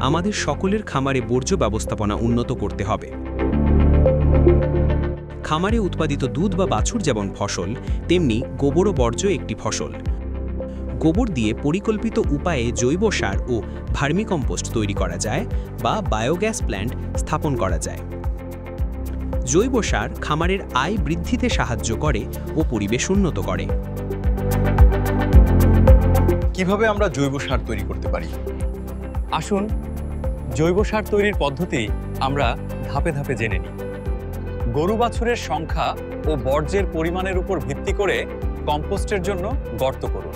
আমাদের সকলের খামারে বর্জ্য ব্যবস্থাপনা উন্নত করতে হবে। খামারে উৎপাদিত দুধ বা বাছুর যেমন ফসল, তেমনি গোবরও বর্জ্য একটি ফসল। গোবর দিয়ে পরিকল্পিত উপায়ে জৈব সার ও ভার্মিকম্পোস্ট তৈরি করা যায় বা বায়োগ্যাস প্ল্যান্ট স্থাপন করা যায়। জৈব সার খামারের আয় বৃদ্ধিতে সাহায্য করে ও পরিবেশ উন্নত করে। কিভাবে আমরা জৈব সার তৈরি করতে পারি? আসুন জৈব সার তৈরির পদ্ধতি আমরা ধাপে ধাপে জেনে নিই। গরু বাছুরের সংখ্যা ও বর্জ্যের পরিমাণের উপর ভিত্তি করে কম্পোস্টের জন্য গর্ত করুন।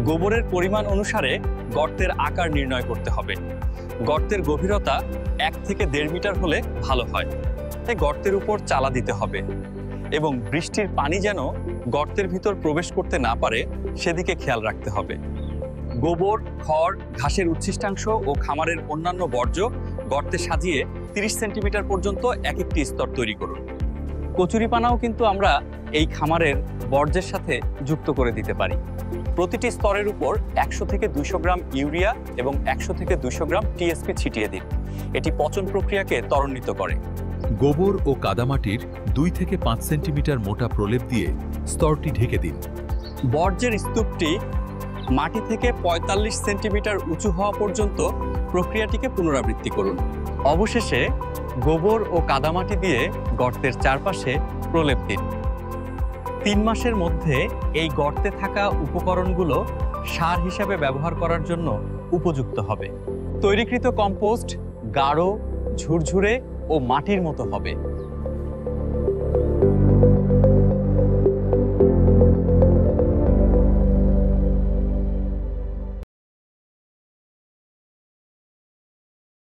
গোবরের পরিমাণ অনুসারে গর্তের আকার নির্ণয় করতে হবে। গর্তের গভীরতা 1 থেকে 1.5 মিটার হলে ভালো হয়। তাই গর্তের উপর চালা দিতে হবে এবং বৃষ্টির পানি যেন গর্তের ভিতর প্রবেশ করতে না পারে সেদিকে খেয়াল রাখতে হবে। গোবর, খড়, ঘাসের উচ্ছিষ্টাংশ ও খামারের অন্যান্য বর্জ্য গর্তে সাজিয়ে 30 সেন্টিমিটার পর্যন্ত এক একটি স্তর তৈরি করুন। কচুরিপানাও কিন্তু আমরা এই খামারের বর্জ্যের সাথে যুক্ত করে দিতে পারি। প্রতিটি স্তরের উপর 100 থেকে 200 গ্রাম ইউরিয়া এবং 100 থেকে 200 গ্রাম টিএসপি ছিটিয়ে দিন। এটি পচন প্রক্রিয়াকে ত্বরান্বিত করে। গোবর ও কাদামাটির 2 থেকে 5 সেন্টিমিটার মোটা প্রলেপ দিয়ে স্তরটি ঢেকে দিন। বর্জ্যের স্তূপটি মাটি থেকে 45 সেন্টিমিটার উঁচু হওয়া পর্যন্ত প্রক্রিয়াটিকে পুনরাবৃত্তি করুন। অবশেষে গোবর ও কাদামাটি দিয়ে গর্তের চারপাশে প্রলেপ দিন। 3 মাসের মধ্যে এই গর্তে থাকা উপকরণগুলো সার হিসাবে ব্যবহার করার জন্য উপযুক্ত হবে। তৈরিকৃত কম্পোস্ট গাঢ়, ঝুরঝুরে ও মাটির মতো হবে।